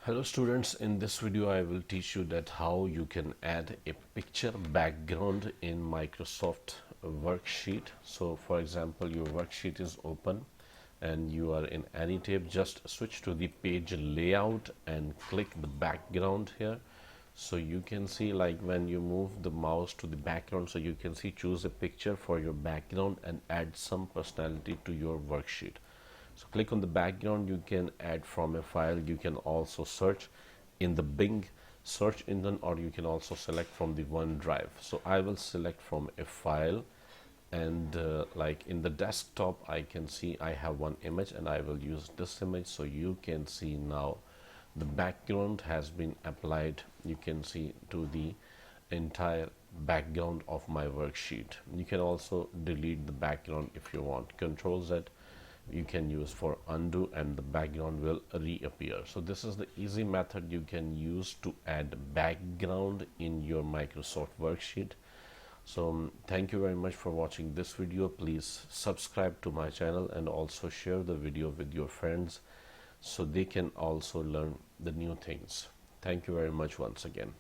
Hello students, in this video I will teach you that how you can add a picture background in Microsoft Worksheet. So for example, your worksheet is open and you are in any tab, just switch to the page layout and click the background here. So you can see, like, when you move the mouse to the background, so you can see choose a picture for your background and add some personality to your worksheet. So click on the background, you can add from a file, you can also search in the Bing search engine, or you can also select from the OneDrive. So I will select from a file, and like in the desktop I can see I have one image and I will use this image. So you can see now the background has been applied, you can see, to the entire background of my worksheet. You can also delete the background if you want. Control Z you can use for undo and the background will reappear. So this is the easy method you can use to add background in your Microsoft worksheet. So thank you very much for watching this video. Please subscribe to my channel and also share the video with your friends so they can also learn the new things. Thank you very much once again.